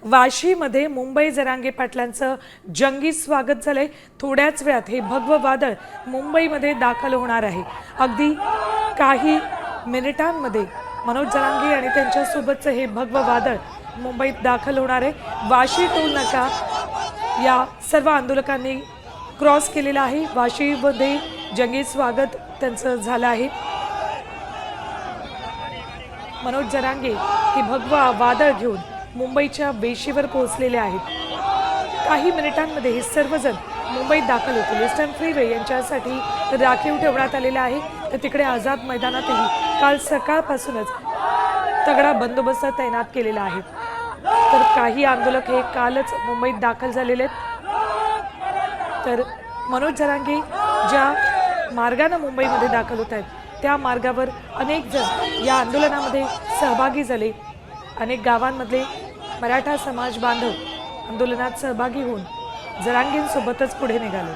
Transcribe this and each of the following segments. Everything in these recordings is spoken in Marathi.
वाशीमध्ये मुंबई जरांगे पाटलांचं जंगी स्वागत झालंय। थोड्याच वेळात हे भगवं वादळ मुंबईमध्ये दाखल होणार आहे। अगदी काही मिनिटांमध्ये मनोज जरांगे आणि त्यांच्यासोबतचं हे भगवं वादळ मुंबईत दाखल होणार आहे। वाशी टोल नाका या सर्व आंदोलकांनी क्रॉस केलेला आहे। वाशीमध्ये जंगी स्वागत त्यांचं झालं आहे। मनोज जरांगे हे भगवा वादळ घेऊन मुंबईच्या वेशीवर पोहोचलेले आहेत। काही मिनिटांमध्ये हे सर्वजण मुंबईत दाखल होतील। ईस्टर्न फ्रीवे यांच्यासाठी राखीव ठेवण्यात आलेला आहे। तर तिकडे आझाद मैदानातही काल सकाळपासूनच तगडा बंदोबस्त तैनात केलेला आहे। तर काही आंदोलक हे कालच मुंबईत दाखल झालेले आहेत। तर मनोज जरांगे ज्या मार्गाने मुंबईमध्ये दाखल होत आहेत त्या मार्गावर अनेक जण या आंदोलनामध्ये सहभागी झाले। अनेक गावांमधले मराठा समाज बांधव आंदोलनात सहभागी होऊन जरांगेंसोबतच पुढे निघाले।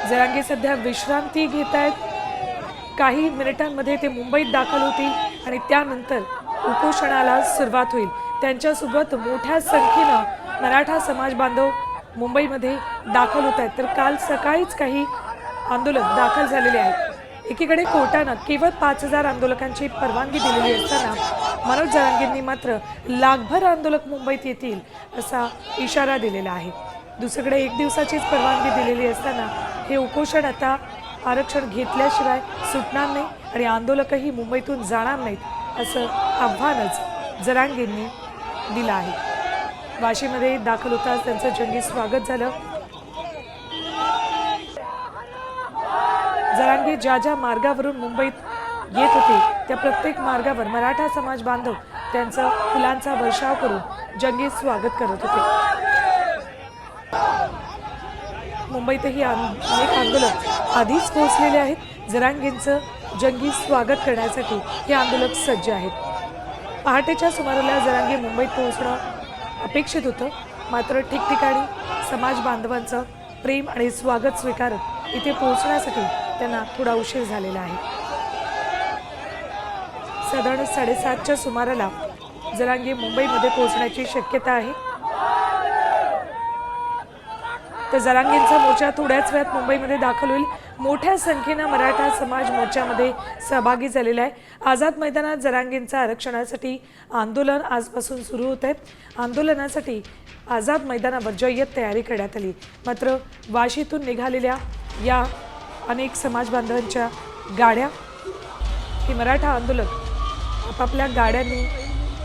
जरांगे सध्या विश्रांती घेत आहेत। काही मिनिटांमध्ये ते मुंबईत दाखल होतील आणि त्यानंतर उपोषणाला सुरुवात होईल। त्यांच्यासोबत मोठ्या संख्येने मराठा समाज बांधव मुंबईमध्ये दाखल होत आहेत। तर काल सकाळीच काही आंदोलक दाखल झालेले आहेत। एकीकडे कोर्टानं केवळ 5000 आंदोलकांची परवानगी दिलेली असताना मनोज जरांगेंनी मात्र लाखभर आंदोलक मुंबईत येतील असा इशारा दिलेला आहे। दुसरीकडे एक दिवसाचीच परवानगी दिलेली असताना हे उपोषण आता आरक्षण घेतल्याशिवाय सुटणार नाही आणि आंदोलकही मुंबईतून जाणार नाहीत असं आव्हानच जरांगेंनी दिलं आहे। वाशीमध्ये दाखल होताच त्यांचं जंगी स्वागत झालं। जरांगे ज्या ज्या मार्गावरून मुंबईत येत होते त्या प्रत्येक मार्गावर मराठा समाज बांधव त्यांचं फुलांचा वर्षाव करून जंगी स्वागत करत होते। मुंबईतही अनेक आंदोलक आधीच पोहोचलेले आहेत। जरांगेंचं जंगी स्वागत करण्यासाठी हे आंदोलक सज्ज आहेत। पहाटेच्या सुमाराला जरांगे मुंबईत पोहोचणं अपेक्षित होतं, मात्र ठिकठिकाणी समाज बांधवांचं प्रेम आणि स्वागत स्वीकारत इथे पोहोचण्यासाठी त्यांना थोडा उशीर झालेला आहे। साधारण 7:30च्या सुमाराला जरांगे मुंबईमध्ये पोहोचण्याची शक्यता आहे। तर जरांगेंचा मोर्चा थोड्याच वेळात मुंबईमध्ये दाखल होईल। मोठ्या संख्येने मराठा समाज मोर्चामध्ये सहभागी झालेला आहे। आझाद मैदानात जरांगेंच्या आरक्षणासाठी आंदोलन आजपासून सुरू होत आहे। आंदोलनासाठी आझाद मैदानावर जय्यत तयारी करण्यात आली, मात्र वाशीतून निघालेल्या या अनेक समाज बांधवांच्या गाड्या हे मराठा आंदोलक आपापल्या गाड्यांनी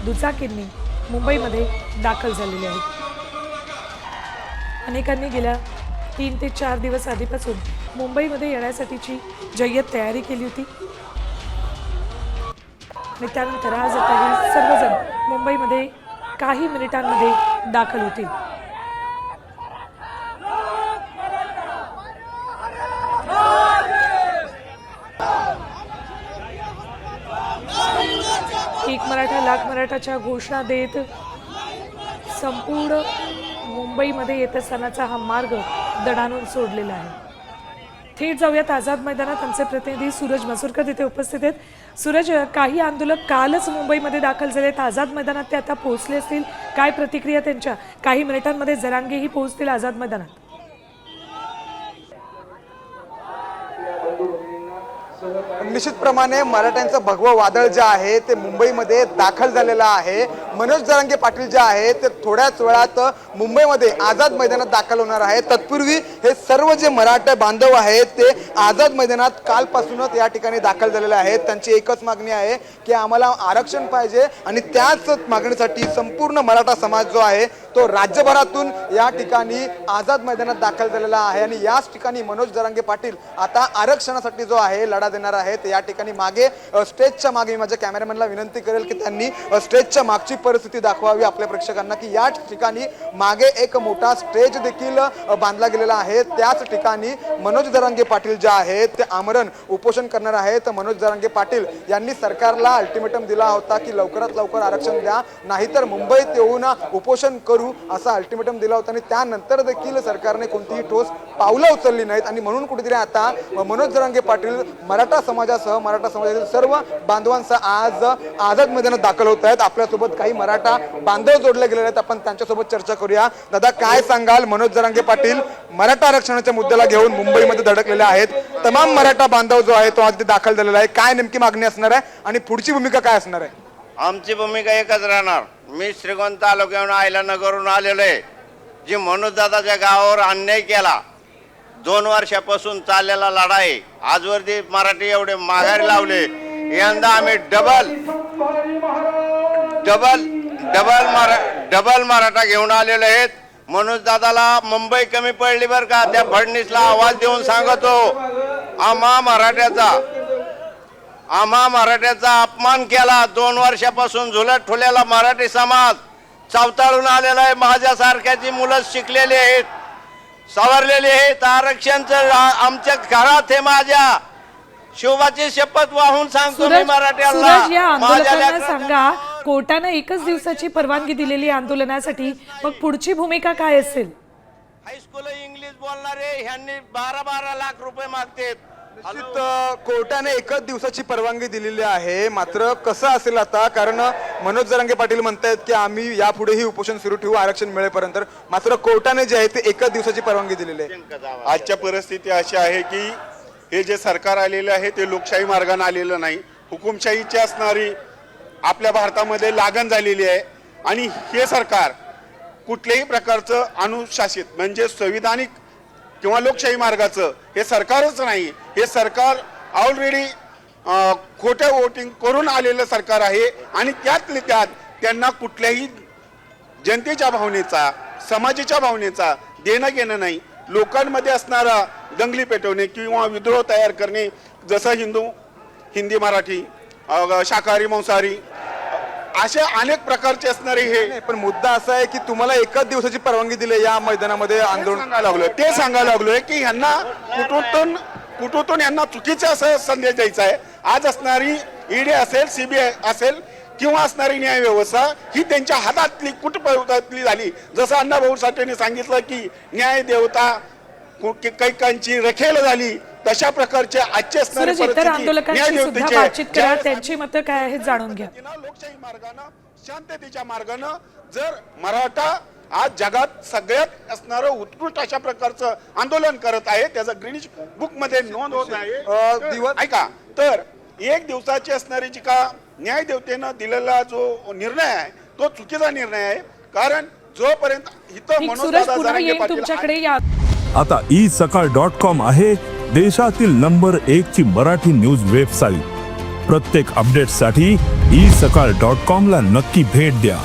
दुचाकींनी मुंबईमध्ये दाखल झालेले आहेत। अनेकांनी गेल्या 3 ते 4 दिवस आधीपासून मुंबईमध्ये येण्यासाठीची जय्यत तयारी केली होती आणि त्यानंतर आज आता हे सर्वजण मुंबईमध्ये काही मिनिटांमध्ये दाखल होतील। एक मराठा लाख मराठाच्या घोषणा देत संपूर्ण मुंबईमध्ये येत असतानाचा हा मार्ग दणाणून सोडलेला आहे। थेट जाऊयात आझाद मैदानात। आमचे प्रतिनिधी सूरज मसूरकर तिथे उपस्थित आहेत। सूरज, काही आंदोलक कालच मुंबईमध्ये दाखल झाले आहेत। आझाद मैदानात ते आता पोहोचले असतील, काय प्रतिक्रिया त्यांच्या? काही मिनिटांमध्ये जरांगेही पोहोचतील आझाद मैदानात। निश्चितप्रमाणे मराठ्यांचं भगवं वादळ जे आहे ते मुंबईमध्ये दाखल झालेलं आहे। मनोज जरांगे पाटील जे आहे ते थोड्याच वेळात मुंबईमध्ये आझाद मैदानात दाखल होणार आहे। तत्पूर्वी हे सर्व जे मराठा बांधव आहेत ते आझाद मैदानात कालपासूनच या ठिकाणी दाखल झालेले आहेत। त्यांची एकच मागणी आहे की आम्हाला आरक्षण पाहिजे आणि त्याच मागणीसाठी संपूर्ण मराठा समाज जो आहे तो राज्यभरातून या ठिकाणी आझाद मैदानात दाखल झालेला आहे आणि याच ठिकाणी मनोज जरांगे पाटील आता आरक्षणासाठी जो आहे लढा देणार आहेत। या ठिकाणी मागे स्टेजच्या मागे माझ्या कॅमेरामॅनला विनंती करेल की त्यांनी स्टेजच्या मागची परिस्थिती दाखवावी आपल्या प्रेक्षकांना की या ठिकाणी मागे एक मोठा स्टेज देखील बांधला गेलेला आहे। आहे त्याच ठिकाणी मनोज जरांगे पाटील जे आहेत ते आमरण उपोषण करणार आहेत. मनोज जरांगे पाटील यांनी सरकारला अल्टिमेटम दिला होता की लवकरात लवकर आरक्षण द्या, नाहीतर मुंबईत येऊन उपोषण करू असा अल्टिमेटम दिला होता आणि त्यानंतर देखील सरकारने कोणतीही ठोस पावलं उचलली नाहीत. आणि म्हणून कुठेतरी आता मनोज जरांगे पाटील मराठा समाजासह मराठा समाजातील सर्व बांधवांसह आज आझाद मैदानात दाखल होत आहेत. आपल्यासोबत काही मराठा बांधव जोडले गेलेले आहेत, आपण त्यांच्यासोबत चर्चा करूया. दादा, काय सांगाल? मनोज जरांगे पाटील मराठा आरक्षणाच्या मुद्द्याला घेऊन मुंबईमध्ये धडकलेले आहेत. तमाम मराठा बांधव जो आहे तो आज दाखल झालेला आहे. काय नेमकी मागणी असणार आहे आणि पुढची भूमिका काय असणार आहे? आमची भूमिका एकच राहणार. मी श्रीगोंदा तालुक्याहून आयलानगरहून आलेलो आहे. जी मनोज दादाच्या गावावर अन्याय केला, 2 वर्षापासून चाललेला लढाई, आजवरती मराठी एवढे माघारी लावले. यंदा आम्ही डबल मराठा घेऊन आलेलो आहेत. मनोज दादाला मुंबई कमी पडली बरं का. त्या फडणीसला आवाज देऊन सांगतो, आम्हा मराठ्याचा अपमान केला. 2 वर्षापासून झुलत ठुलेला मराठी समाज चावताळून आलेला आहे. माझ्यासारख्याची मुलं शिकलेली आहेत, सवरलेली आहेत. आरक्षणचं आमच्या घरात हे माझ्या शिवबाची शपथ वाहून सांगतो मी मराठ्याला. सूरज, या आंदोलकांना सांगा, कोर्टाने एकच दिवसाची परवानगी दिलेली आंदोलनासाठी, मग पुढची भूमिका काय असेल? हायस्कूल इंग्लिश बोलणारे ह्यांनी 12 लाख रुपये मागतात. निश्चित कोर्टाने एकच दिवसाची परवानगी दिलेली आहे. मात्र कसं असेल आता, कारण मनोज जरांगे पाटील म्हणतायत की आम्ही यापुढेही उपोषण सुरू ठेवू आरक्षण मिळेपर्यंत. मात्र कोर्टाने जे आहे ते एकच दिवसाची परवानगी दिलेली आहे. आजच्या परिस्थिती अशी आहे की हे जे सरकार आलेलं आहे ते लोकशाही मार्गाने आलेलं नाही, हुकुमशाहीची असणारी आपल्या भारतामध्ये लागण झालेली आहे. आणि हे सरकार कुठल्याही प्रकारचं अनुशासित म्हणजे संविधानिक किंवा लोकशाही मार्गाचं हे सरकारच नाही. हे सरकार ऑलरेडी खोटं वोटिंग करून आलेलं सरकार आहे. आणि त्यातले त्यात त्यांना कुठल्याही जनतेच्या भावनेचा, समाजाच्या भावनेचा देणं घेणं नाही. लोकांमध्ये असणारा दंगली पेटवणे किंवा विद्रोह तयार करणे, जसं हिंदी मराठी, शाकाहारी मांसाहारी असे अनेक प्रकारचे असणारे हे. पण मुद्दा असा आहे की तुम्हाला एकच दिवसाची परवानगी दिली या मैदानामध्ये आंदोलन सांगायला लागलोय. ते सांगायला लागलोय की ह्यांना कुठून यांना चुकीचा असं संदेश द्यायचा आहे. आज असणारी ईडी असेल, सीबीआय असेल किंवा असणारी न्याय व्यवस्था ही त्यांच्या हातातली कुटपवतातली झाली. जसं अण्णाभाऊ साठेने सांगितलं की न्याय देवता कैकांची रखेल झाली, तशा प्रकारचे आजचे असणारे इतर आंदोलकांशी सुद्धा बातचीत करा, त्यांची मतं काय आहेत जाणून घ्या. लोकशाही मार्गानं, शांततेच्या मार्गानं जर मराठा आज जगात सगळ्यात असणारं उत्कृष्ट अशा प्रकारचं आंदोलन करत आहे, त्याचं ग्रीनिच बुक मध्ये नोंद होत आहे. ऐका, तर 1 दिवसाची असणारी जी का न्यायदेवतेनं दिलेला जो निर्णय आहे तो चुकीचा निर्णय आहे. कारण जोपर्यंत इथं मनोज दादा जरांगे पाटील तुमच्याकडे या. आता isakal.com आहे देशातील नंबर 1 ची मराठी न्यूज वेबसाईट. प्रत्येक अपडेटसाठी isakal.com ला नक्की भेट द्या.